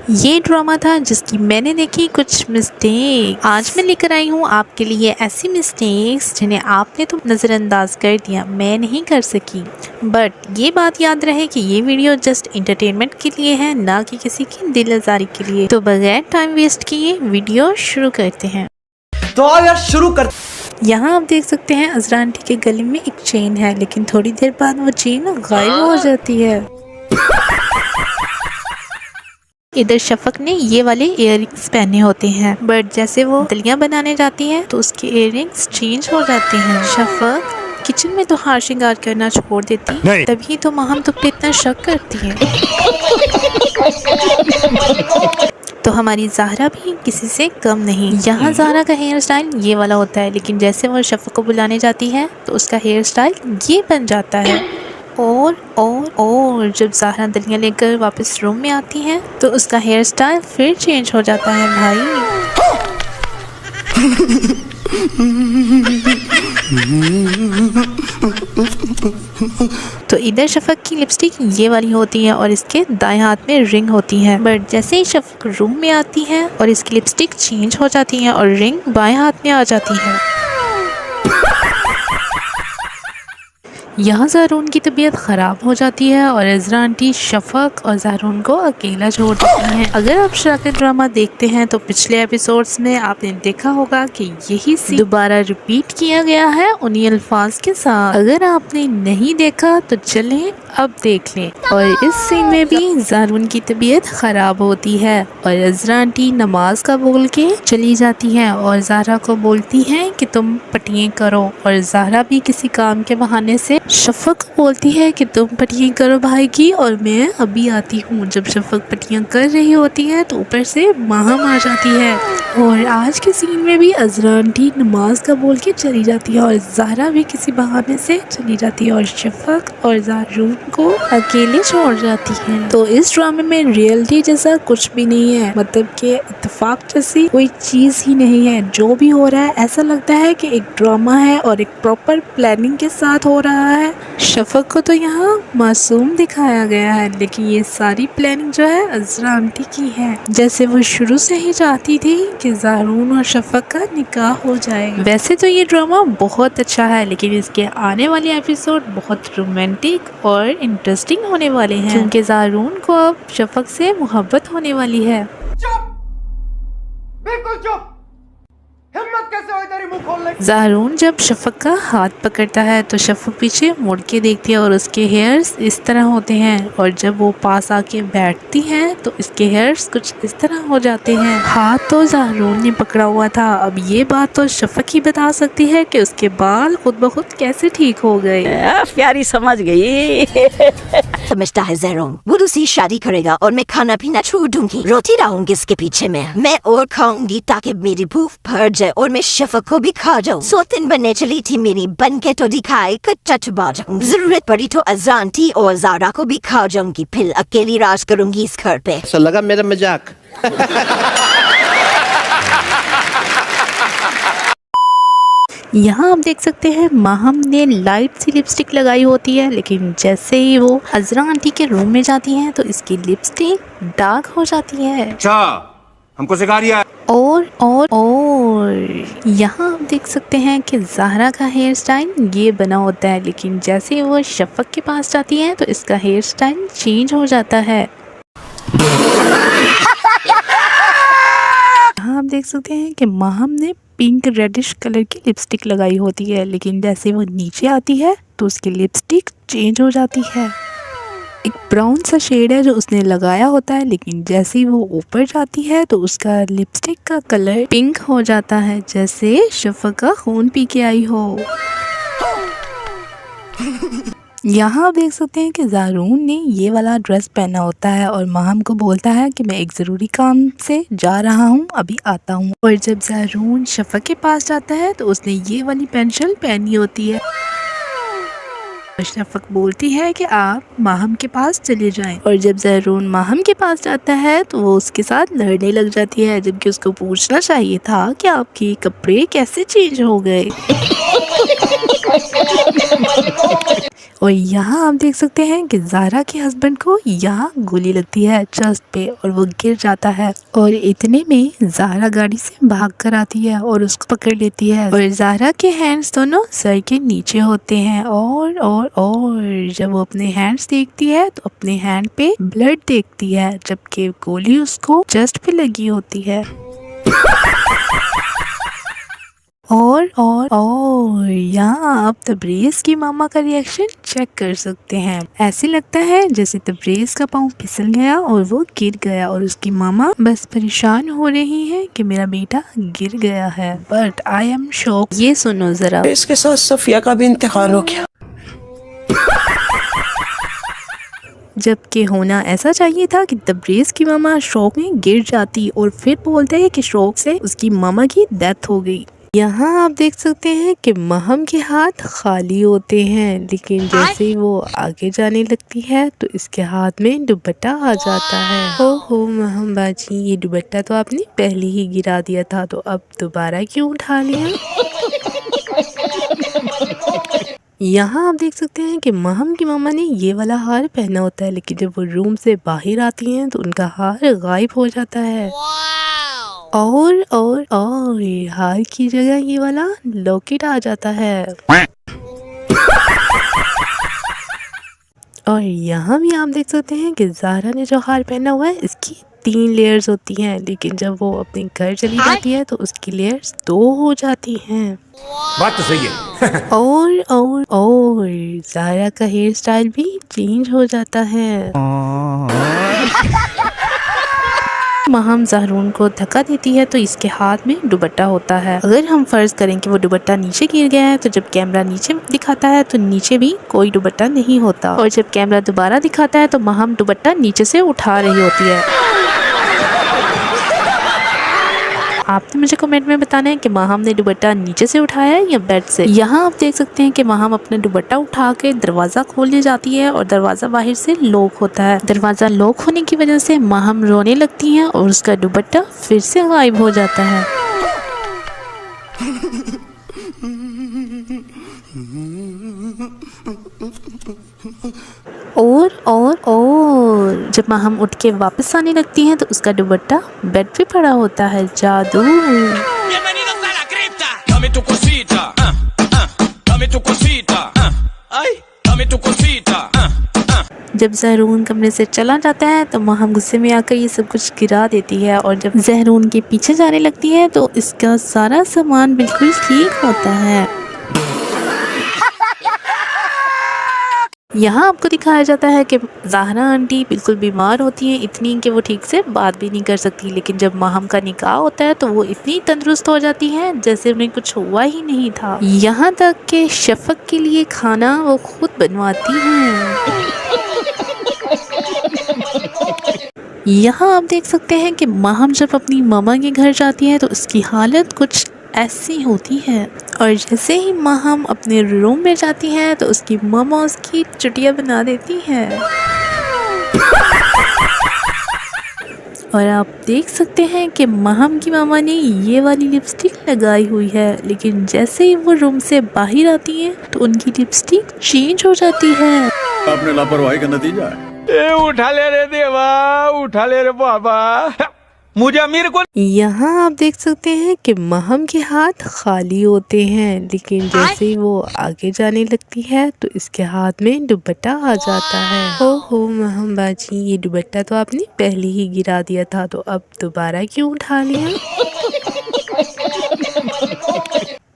ये ड्रामा था जिसकी मैंने देखी कुछ मिस्टेक। आज मैं लेकर आई हूँ आपके लिए ऐसी मिस्टेक्स जिन्हें आपने तो नज़रअंदाज कर दिया, मैं नहीं कर सकी। बट ये बात याद रहे कि ये वीडियो जस्ट इंटरटेनमेंट के लिए है, ना कि किसी की दिल आज़ारी के लिए। तो बगैर टाइम वेस्ट किए वीडियो शुरू करते हैं। तो यार शुरू कर। यहाँ आप देख सकते हैं अज़रा आंटी के गले में एक चेन है, लेकिन थोड़ी देर बाद वो चेन गायब हो जाती है। इधर शफक ने ये वाले इयररिंग्स पहने होते हैं, बट जैसे वो दलियां बनाने जाती है तो उसके इयररिंग्स चेंज हो जाते हैं। शफक किचन में तो हार श्रृंगार करना छोड़ देती, तभी तो माहम तुम पे इतना शक करती है। तो हमारी ज़हरा भी किसी से कम नहीं। यहाँ ज़हरा का हेयर स्टाइल ये वाला होता है, लेकिन जैसे वो शफक को बुलाने जाती है तो उसका हेयर स्टाइल ये बन जाता है। और जब ज़हरा दलियाँ लेकर वापस रूम में आती है तो उसका हेयर स्टाइल फिर चेंज हो जाता है भाई। तो इधर शफक की लिपस्टिक ये वाली होती है और इसके दाएं हाथ में रिंग होती है, बट जैसे ही शफक रूम में आती है और इसकी लिपस्टिक चेंज हो जाती है और रिंग बाएं हाथ में आ जाती है। यहाँ ज़ारून की तबीयत ख़राब हो जाती है और अज़रा आंटी शफक और ज़ारून को अकेला छोड़ देती हैं। अगर आप शराकत ड्रामा देखते हैं तो पिछले एपिसोड्स में आपने देखा होगा कि यही सीन दोबारा रिपीट किया गया है उन्हीं अल्फाज के साथ। अगर आपने नहीं देखा तो चलें अब देख लें। और इस सीन में भी ज़ारून की तबीयत ख़राब होती है और अज़रा आंटी नमाज का बोल के चली जाती हैं और ज़हरा को बोलती हैं कि तुम पटियाँ करो, और ज़हरा भी किसी काम के बहाने से शफक बोलती है कि तुम पटियाँ करो भाई की और मैं अभी आती हूँ। जब शफक पटियाँ कर रही होती है तो ऊपर से माहम आ जाती है और आज के सीन में भी अज़रा आंटी नमाज का बोल के चली जाती है और ज़हरा भी किसी बहाने से चली जाती है और शफक और ज़ारून को अकेले छोड़ जाती है। तो इस ड्रामे में रियलिटी जैसा कुछ भी नहीं है, मतलब कि इत्तेफाक जैसी कोई चीज़ ही नहीं है। जो भी हो रहा है ऐसा लगता है कि एक ड्रामा है और एक प्रॉपर प्लानिंग के साथ हो रहा है। शफक को तो यहाँ मासूम दिखाया गया है, लेकिन ये सारी प्लानिंग जो है अज़रा आंटी की है। जैसे वो शुरू से ही चाहती थी कि ज़ारून और शफक का निकाह हो जाए। वैसे तो ये ड्रामा बहुत अच्छा है, लेकिन इसके आने वाले एपिसोड बहुत रोमांटिक और इंटरेस्टिंग होने वाले हैं, क्योंकि ज़ारून को अब शफक से मोहब्बत होने वाली है। चुप, बिल्कुल चुप। हिम्मत कैसे हुई तेरी मुंह खोलने की? ज़ारून जब शफक का हाथ पकड़ता है तो शफक पीछे मुड़ के देखती है और उसके हेयर्स इस तरह होते हैं, और जब वो पास आके बैठती है तो इसके हेयर्स कुछ इस तरह हो जाते हैं। हाथ तो ज़ारून ने पकड़ा हुआ था, अब ये बात तो शफक ही बता सकती है कि उसके बाल खुद ब खुद कैसे ठीक हो गए। प्यारी समझ गई। समझता है ज़ारून वो दूसरी शादी करेगा और मैं खाना पीना छोड़ दूंगी, रोती रहूंगी इसके पीछे में। मैं और खाऊंगी ताकि मेरी भूख भर जाए और मैं शफक को भी खा जाऊँ। सौतन बनने चली थी मेरी, बन के तो दिखाए कच्चा चबा जाऊँ। जरूरत पड़ी तो अज़रा आंटी और ज़हरा को भी खा जाऊंगी, फिर अकेली राज करूंगी इस घर पे। ऐसा लगा मेरा मजाक। यहाँ आप देख सकते हैं माहम ने लाइट सी लिपस्टिक लगाई होती है, लेकिन जैसे ही वो अज़रा आंटी के रूम में जाती है तो इसकी लिपस्टिक डार्क हो जाती है। अच्छा, हमको सिखा रिया है। और यहाँ आप देख सकते हैं कि ज़हरा का हेयर स्टाइल ये बना होता है, लेकिन जैसे ही वो शफक के पास जाती है तो इसका हेयर स्टाइल चेंज हो जाता है। यहाँ आप देख सकते हैं कि माहम ने पिंक रेडिश कलर की लिपस्टिक लगाई होती है, लेकिन जैसे वो नीचे आती है तो उसकी लिपस्टिक चेंज हो जाती है। एक ब्राउन सा शेड है जो उसने लगाया होता है, लेकिन जैसे ही वो ऊपर जाती है तो उसका लिपस्टिक का कलर पिंक हो जाता है, जैसे शफक का खून पी के आई हो। यहाँ आप देख सकते हैं कि ज़ारून ने ये वाला ड्रेस पहना होता है और माहम को बोलता है कि मैं एक ज़रूरी काम से जा रहा हूँ, अभी आता हूँ। और जब ज़ारून शफक के पास जाता है तो उसने ये वाली पेंसिल पहनी होती है। शफक बोलती है कि आप माहम के पास चले जाएं, और जब ज़ारून माहम के पास जाता है तो वो उसके साथ लड़ने लग जाती है, जबकि उसको पूछना चाहिए था कि आपके कपड़े कैसे चेंज हो गए। और यहाँ आप देख सकते हैं कि ज़ारा के हस्बैंड को यहाँ गोली लगती है चेस्ट पे और वो गिर जाता है। और इतने में ज़ारा गाड़ी से भाग कर आती है और उसको पकड़ लेती है और ज़ारा के हैंड्स दोनों सर के नीचे होते हैं। और जब वो अपने हैंड्स देखती है तो अपने हैंड पे ब्लड देखती है, जबकि गोली उसको चेस्ट पे लगी होती है। और यहाँ आप तबरेज़ की मामा का रिएक्शन चेक कर सकते हैं। ऐसे लगता है जैसे तबरेज़ का पाँव फिसल गया और वो गिर गया और उसकी मामा बस परेशान हो रही है कि मेरा बेटा गिर गया है। But I am shock. ये सुनो जरा। इसके साथ सफिया का भी इंतकाल हो गया। जबकि होना ऐसा चाहिए था कि तबरेज़ की मामा शौक में गिर जाती और फिर बोलते हैं कि शौक से उसकी मामा की डेथ हो गई। यहाँ आप देख सकते हैं कि महम के हाथ खाली होते हैं, लेकिन जैसे ही वो आगे जाने लगती है तो इसके हाथ में दुपट्टा आ जाता है। हो महम बाजी, ये दुपट्टा तो आपने पहले ही गिरा दिया था, तो अब दोबारा क्यों उठा लिया? यहाँ आप देख सकते हैं कि महम की मामा ने ये वाला हार पहना होता है, लेकिन जब वो रूम से बाहर आती हैं तो उनका हार गायब हो जाता है। और हार की जगह ये वाला लॉकेट आ जाता है। और यहाँ भी आप देख सकते हैं कि ज़ारा ने जो हार पहना हुआ है इसकी 3 लेयर्स होती हैं, लेकिन जब वो अपने घर चली जाती है तो उसकी लेयर्स 2 हो जाती हैं। बात तो सही है। और ज़ारा का हेयर स्टाइल भी चेंज हो जाता है। महम ज़हरून को धक्का देती है तो इसके हाथ में दुपट्टा होता है। अगर हम फर्ज करें कि वो दुपट्टा नीचे गिर गया है तो जब कैमरा नीचे दिखाता है तो नीचे भी कोई दुपट्टा नहीं होता, और जब कैमरा दोबारा दिखाता है तो महम दुपट्टा नीचे से उठा रही होती है। आपने मुझे कमेंट में बताना है कि महम ने दुपट्टा नीचे से उठाया है या बेड से। यहाँ आप देख सकते हैं कि महम अपना दुपट्टा उठा के दरवाज़ा खोलने जाती है और दरवाज़ा बाहर से लॉक होता है। दरवाज़ा लॉक होने की वजह से महम रोने लगती है और उसका दुपट्टा फिर से गायब हो जाता है। और जब महम उठ के वापस आने लगती हैं तो उसका दुपट्टा बेड पे पड़ा होता है। जादू। जब ज़हरून कमरे से चला जाता है तो महम गुस्से में आकर ये सब कुछ गिरा देती है, और जब ज़हरून के पीछे जाने लगती है तो इसका सारा सामान बिल्कुल ठीक होता है। यहाँ आपको दिखाया जाता है कि ज़ाहरा आंटी बिल्कुल बीमार होती हैं, इतनी कि वो ठीक से बात भी नहीं कर सकती, लेकिन जब महम का निकाह होता है तो वो इतनी तंदुरुस्त हो जाती हैं जैसे उन्हें कुछ हुआ ही नहीं था। यहाँ तक कि शफक के लिए खाना वो खुद बनवाती हैं। यहाँ आप देख सकते हैं कि महम जब अपनी मामा के घर जाती है तो उसकी हालत कुछ ऐसी होती है, और जैसे ही महम अपने रूम में जाती है तो उसकी मामा उसकी चुटिया बना देती है। और आप देख सकते हैं कि महम की मामा ने ये वाली लिपस्टिक लगाई हुई है, लेकिन जैसे ही वो रूम से बाहर आती है तो उनकी लिपस्टिक चेंज हो जाती है। आपने लापरवाही का नतीजा है। उठा ले रे देवा, उठा ले रे बाबा, मुझे अमीर को। यहाँ आप देख सकते हैं कि महम के हाथ खाली होते हैं, लेकिन जैसे ही वो आगे जाने लगती है तो इसके हाथ में दुपट्टा आ जाता है। हो महम बाजी, ये दुपट्टा तो आपने पहले ही गिरा दिया था, तो अब दोबारा क्यों उठा लिया?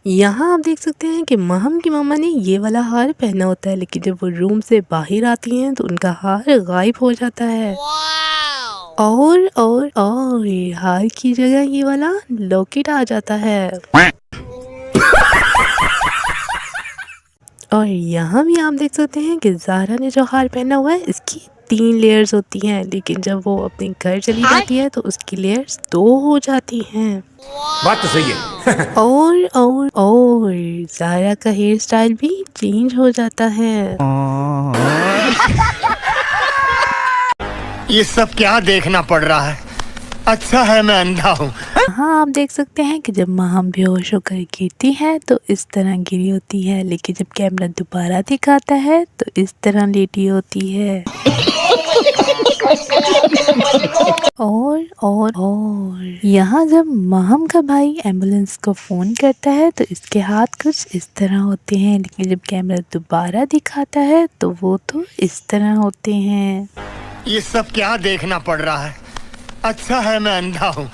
यहाँ आप देख सकते हैं कि महम की मामा ने ये वाला हार पहना होता है, लेकिन जब वो रूम से बाहर आती हैं तो उनका हार गायब हो जाता है। और हार की जगह ये वाला लॉकेट आ जाता है। और यहाँ भी आप देख सकते हैं कि ज़ारा ने जो हार पहना हुआ है इसकी 3 लेयर्स होती हैं, लेकिन जब वो अपने घर चली जाती है तो उसकी लेयर्स 2 हो जाती हैं। बात तो सही है। और ज़ारा का हेयर स्टाइल भी चेंज हो जाता है। ये सब क्या देखना पड़ रहा है? अच्छा है मैं अंधा हूँ। हाँ आप देख सकते हैं कि जब माहम बेहोश होकर गिरती है तो इस तरह गिरी होती है, लेकिन जब कैमरा दोबारा दिखाता है तो इस तरह लेटी होती है। और यहाँ जब माहम का भाई एम्बुलेंस को फ़ोन करता है तो इसके हाथ कुछ इस तरह होते हैं, लेकिन जब कैमरा दोबारा दिखाता है तो वो तो इस तरह होते हैं। ये सब क्या देखना पड़ रहा है? अच्छा है मैं अंधा हूँ।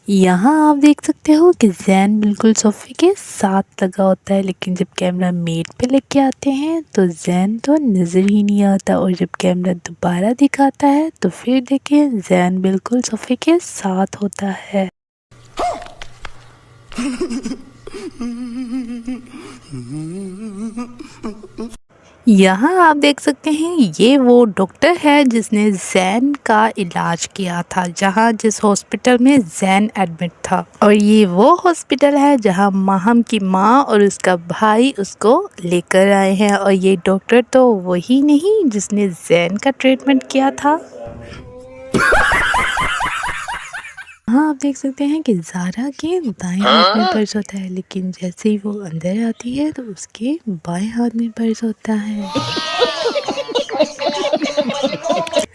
यहाँ आप देख सकते हो कि जैन बिल्कुल सोफे के साथ लगा होता है, लेकिन जब कैमरा मेट पे लेके आते हैं तो जैन तो नज़र ही नहीं आता, और जब कैमरा दोबारा दिखाता है तो फिर देखिए जैन बिल्कुल सोफे के साथ होता है। यहाँ आप देख सकते हैं ये वो डॉक्टर है जिसने जैन का इलाज किया था, जहाँ जिस हॉस्पिटल में जैन एडमिट था, और ये वो हॉस्पिटल है जहाँ माहम की माँ और उसका भाई उसको लेकर आए हैं। और ये डॉक्टर तो वही नहीं जिसने जैन का ट्रीटमेंट किया था। हाँ आप देख सकते हैं कि ज़ारा के दाएं हाथ में पर्स होता है, लेकिन जैसे ही वो अंदर आती है तो उसके बाएं हाथ में पर्स होता है।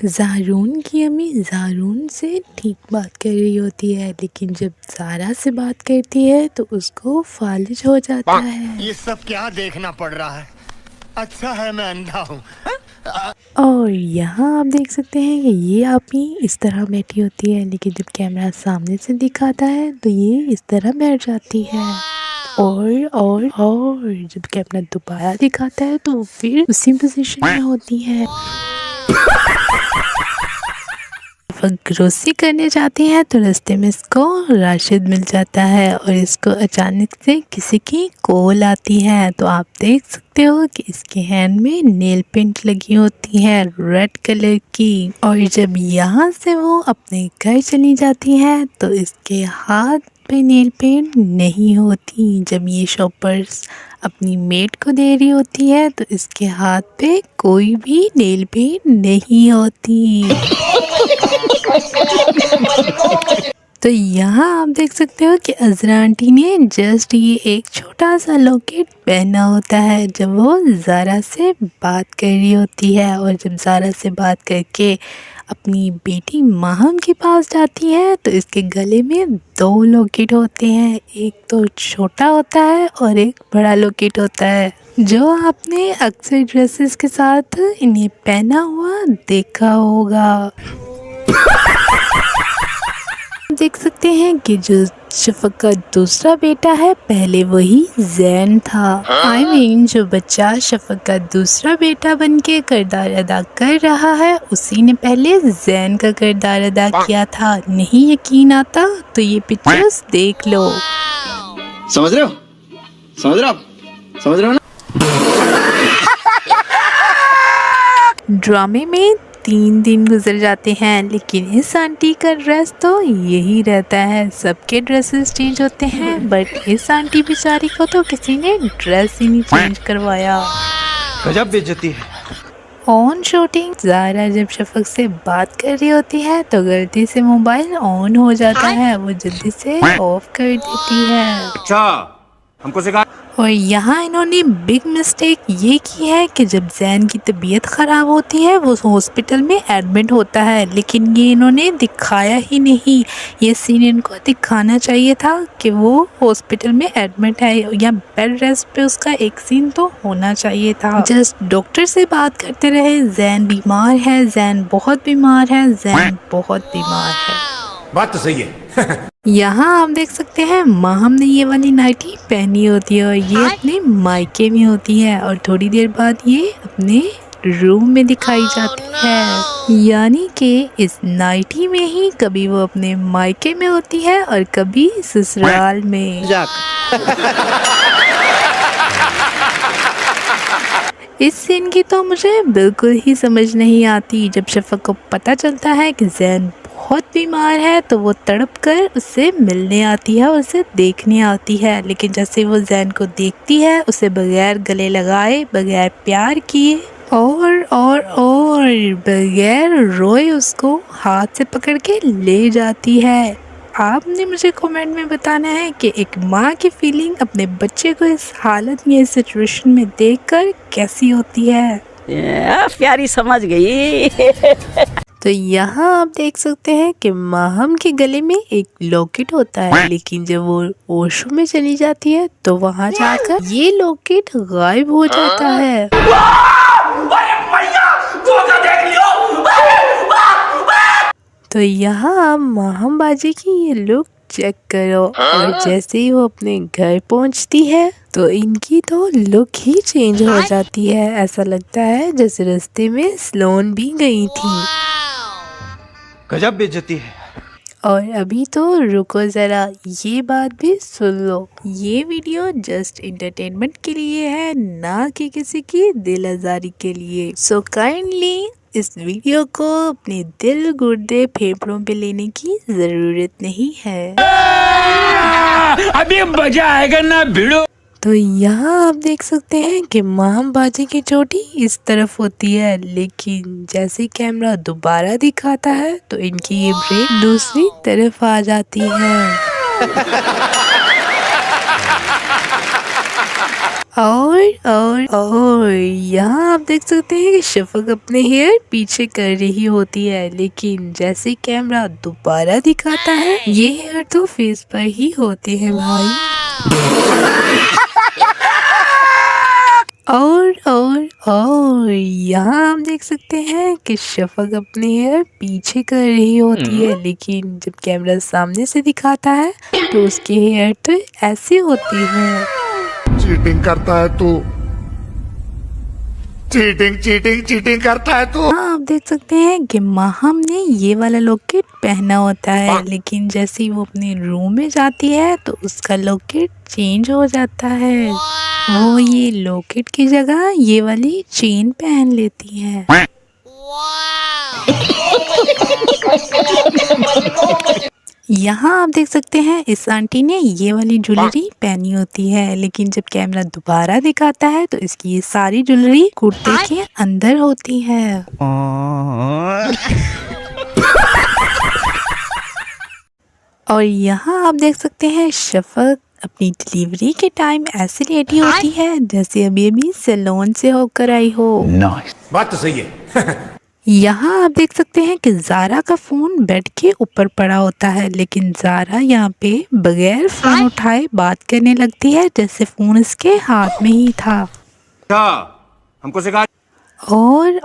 ज़ारून की अम्मी ज़ारून से ठीक बात कर रही होती है, लेकिन जब ज़ारा से बात करती है तो उसको फालिज हो जाता है। ये सब क्या देखना पड़ रहा है? अच्छा है मैं अंधा हूँ। और यहाँ आप देख सकते हैं कि ये आपी इस तरह बैठी होती है, लेकिन जब कैमरा सामने से दिखाता है तो ये इस तरह बैठ जाती है। और जब कैमरा दोबारा दिखाता है तो फिर उसी पोजीशन में होती है। ग्रोसरी करने जाती है तो रास्ते में इसको राशिद मिल जाता है, और इसको अचानक से किसी की कॉल आती है। तो आप देख सकते हो कि इसके हैंड में नेल पेंट लगी होती है रेड कलर की, और जब यहाँ से वो अपने घर चली जाती है तो इसके हाथ पे नेल पेंट नहीं होती। जब ये शॉपर्स अपनी मेट को दे रही होती है तो इसके हाथ पे कोई भी नेल पेंट नहीं होती। तो यहाँ आप देख सकते हो कि अज़रा आंटी ने जस्ट ये एक छोटा सा लॉकेट पहना होता है जब वो ज़ारा से बात कर रही होती है, और जब ज़ारा से बात करके अपनी बेटी माहम के पास जाती है तो इसके गले में 2 लॉकेट होते हैं, एक तो छोटा होता है और एक बड़ा लॉकेट होता है, जो आपने अक्सर ड्रेसेस के साथ इन्हें पहना हुआ देखा होगा। देख सकते हैं कि जो शफक का दूसरा बेटा है पहले वही जैन था। I mean, जो बच्चा शफक का दूसरा बेटा बनके किरदार अदा कर रहा है उसी ने पहले जैन का किरदार अदा किया था। नहीं यकीन आता तो ये पिक्चर्स देख लो। समझ रहे हो? समझ रहे हो? समझ रहे हो ना? ड्रामे में 3 दिन गुजर जाते हैं, लेकिन इस आंटी का ड्रेस तो यही रहता है। सबके ड्रेसेस चेंज होते हैं, बट इस आंटी बेचारी को तो किसी ने ड्रेस ही नहीं चेंज करवाया। गजब बेइज्जती है। ऑन शूटिंग ज़ारा जब शफक से बात कर रही होती है तो गलती से मोबाइल ऑन हो जाता है, वो जल्दी से ऑफ कर देती है। अच्छा हमको सिखा। और यहाँ इन्होंने बिग मिस्टेक ये की है कि जब जैन की तबीयत ख़राब होती है वो हॉस्पिटल में एडमिट होता है, लेकिन ये इन्होंने दिखाया ही नहीं। ये सीन इनको दिखाना चाहिए था कि वो हॉस्पिटल में एडमिट है, या बेड रेस्ट पे उसका एक सीन तो होना चाहिए था। जस्ट डॉक्टर से बात करते रहे जैन बीमार है, जैन बहुत बीमार है, जैन बहुत बीमार है। बात तो सही है। यहाँ आप देख सकते हैं माहम ने ये वाली नाइटी पहनी होती है और ये अपने मायके में होती है, और थोड़ी देर बाद ये अपने रूम में दिखाई जाती है। यानी कि इस नाइटी में ही कभी वो अपने मायके में होती है और कभी ससुराल में। इस सीन की तो मुझे बिल्कुल ही समझ नहीं आती। जब शफक को पता चलता है कि जैन बहुत बीमार है तो वो तड़प कर उससे मिलने आती है और उसे देखने आती है, लेकिन जैसे वो जैन को देखती है उसे बगैर गले लगाए, बगैर प्यार किए और बगैर रोए उसको हाथ से पकड़ के ले जाती है। आपने मुझे कमेंट में बताना है कि एक माँ की फीलिंग अपने बच्चे को इस हालत में, इस सिचुएशन में देखकर कैसी होती है। प्यारी समझ गई। तो यहाँ आप देख सकते हैं कि माहम के गले में एक लॉकेट होता है, लेकिन जब वो ओशो में चली जाती है तो वहाँ जाकर ये लॉकेट गायब हो जाता है। तो यहाँ आप माहम बाजी की ये लुक चेक करो, और जैसे ही वो अपने घर पहुँचती है तो इनकी तो लुक ही चेंज हो जाती है। ऐसा लगता है जैसे रास्ते में स्लोन भी गई थी। गजब बेइज्जती है। और अभी तो रुको ज़रा, ये बात भी सुन लो। ये वीडियो जस्ट इंटरटेनमेंट के लिए है, ना कि किसी की दिल आज़ारी के लिए। सो काइंडली इस वीडियो को अपने दिल, गुर्दे, फेफड़ों पे लेने की ज़रूरत नहीं है। अभी मजा आएगा ना भिड़ो। तो यहाँ आप देख सकते हैं कि माम बाजी की चोटी इस तरफ होती है, लेकिन जैसे कैमरा दोबारा दिखाता है तो इनकी ये ब्रेक दूसरी तरफ आ जाती है। और यहाँ आप देख सकते हैं कि शफक अपने हेयर पीछे कर रही होती है, लेकिन जैसे कैमरा दोबारा दिखाता है ये हेयर तो फेस पर ही होते हैं भाई। और यहाँ आप देख सकते हैं कि शफक अपने हेयर पीछे कर रही होती है, लेकिन जब कैमरा सामने से दिखाता है तो उसके हेयर तो ऐसे होती है। चीटिंग करता है तू, चीटिंग करता है तू। हाँ, आप देख सकते हैं कि माहम ने ये वाला लॉकेट पहना होता है, लेकिन जैसे ही वो अपने रूम में जाती है तो उसका लॉकेट चेंज हो जाता है। वो ये लॉकेट की जगह ये वाली चेन पहन लेती है। यहाँ आप देख सकते हैं इस आंटी ने ये वाली ज्वेलरी पहनी होती है, लेकिन जब कैमरा दोबारा दिखाता है तो इसकी ये सारी ज्वेलरी कुर्ते के अंदर होती है। और यहाँ आप देख सकते हैं शफक अपनी डिलीवरी के टाइम ऐसे लेटी होती है जैसे अभी सैलून से होकर आई हो। बात तो सही है। यहाँ आप देख सकते हैं कि ज़ारा का फ़ोन बेड के ऊपर पड़ा होता है, लेकिन ज़ारा यहाँ पे बगैर फ़ोन उठाए बात करने लगती है जैसे फ़ोन इसके हाथ में ही था। हमको सिखा। और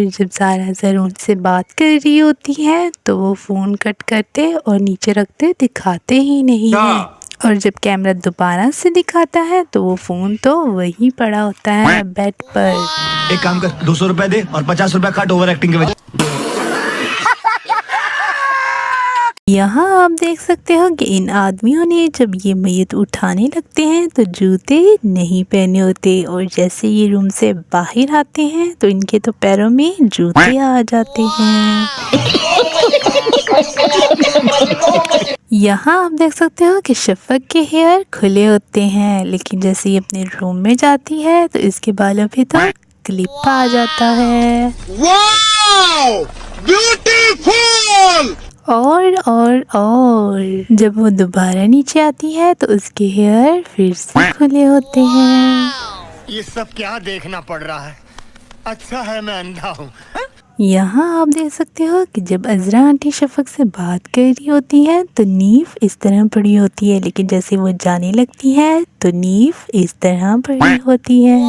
जब ज़ारा ज़रून से बात कर रही होती है तो वो फ़ोन कट करते और नीचे रखते दिखाते ही नहीं है, और जब कैमरा दोबारा से दिखाता है तो वो फ़ोन तो वहीं पड़ा होता है बेड पर। एक काम कर, 200 रुपए दे और 50 रुपए काट ओवर एक्टिंग के वजह। यहाँ आप देख सकते हो कि इन आदमियों ने जब ये मैयत उठाने लगते हैं तो जूते नहीं पहने होते, और जैसे ये रूम से बाहर आते हैं तो इनके तो पैरों में जूते आ जाते हैं। यहाँ आप देख सकते हो कि शफक के हेयर खुले होते हैं, लेकिन जैसे ये अपने रूम में जाती है तो इसके बालों पे तो क्लिप आ जाता है। Wow, beautiful. और जब वो दोबारा नीचे आती है तो उसके हेयर फिर से खुले होते हैं। ये सब क्या देखना पड़ रहा है? अच्छा है मैं अंधा हूँ। यहाँ आप देख सकते हो कि जब अज़रा आंटी शफक से बात कर रही होती है तो नीफ इस तरह पड़ी होती है, लेकिन जैसे वो जाने लगती है तो नीफ इस तरह पड़ी होती है।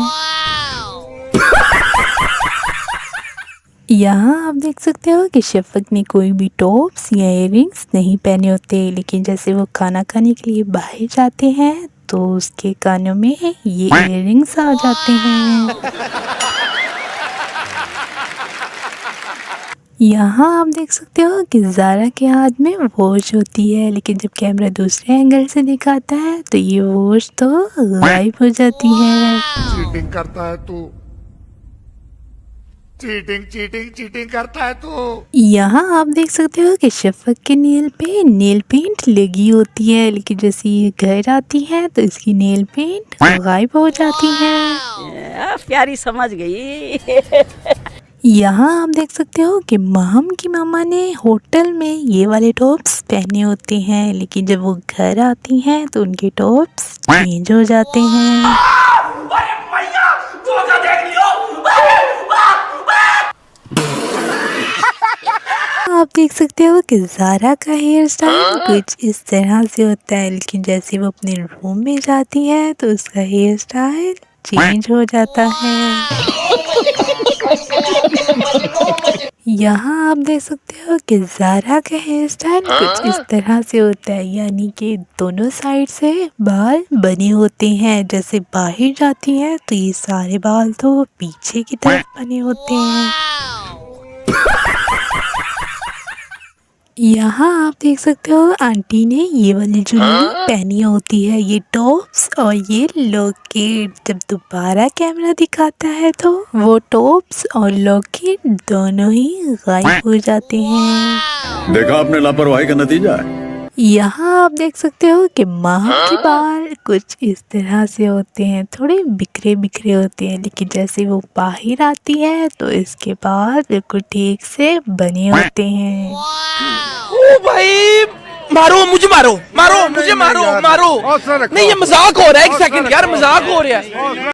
यहाँ आप देख सकते हो कि शफक ने कोई भी टॉप्स या इयररिंग्स नहीं पहने होते, लेकिन जैसे वो खाना खाने के लिए बाहर जाते हैं तो उसके कानों में ये इयररिंग्स आ जाते हैं। यहाँ आप देख सकते हो कि ज़ारा के हाथ में वॉच होती है, लेकिन जब कैमरा दूसरे एंगल से दिखाता है तो ये वॉच तो गायब हो जाती है। चीटिंग करता है तू, चीटिंग चीटिंग चीटिंग करता है तू। यहाँ आप देख सकते हो कि शफक के नेल पे नेल पेंट लगी होती है, लेकिन जैसे ये घर आती है तो इसकी नेल पेंट गायब हो जाती है। प्यारी समझ गई। यहाँ आप देख सकते हो कि माहम की मामा ने होटल में ये वाले टॉप्स पहने होते हैं, लेकिन जब वो घर आती हैं तो उनके टॉप्स चेंज हो जाते हैं। आप देख सकते हो कि ज़ारा का हेयर स्टाइल कुछ इस तरह से होता है, लेकिन जैसे वो अपने रूम में जाती है तो उसका हेयर स्टाइल चेंज हो जाता है। यहाँ आप देख सकते हो कि ज़ारा का हेयर स्टाइल कुछ इस तरह से होता है, यानी कि दोनों साइड से बाल बने होते हैं। जैसे बाहर जाती है तो ये सारे बाल तो पीछे की तरफ बने होते हैं। यहाँ आप देख सकते हो आंटी ने ये वाली ज्वेलरी पहनी होती है, ये टॉप्स और ये लॉकेट। जब दोबारा कैमरा दिखाता है तो वो टॉप्स और लॉकेट दोनों ही गायब हो जाते हैं। देखा आपने लापरवाही का नतीजा है। यहाँ आप देख सकते हो कि माह के बाल कुछ इस तरह से होते हैं, थोड़े बिखरे बिखरे होते हैं, लेकिन जैसे वो बाहर आती है तो इसके बाल बिल्कुल ठीक से बने होते हैं। ओ भाई मारो मुझे, मारो मारो मुझे, मारो मारो। नहीं ये मजाक हो रहा है, एक सेकंड यार, मजाक हो रहा है।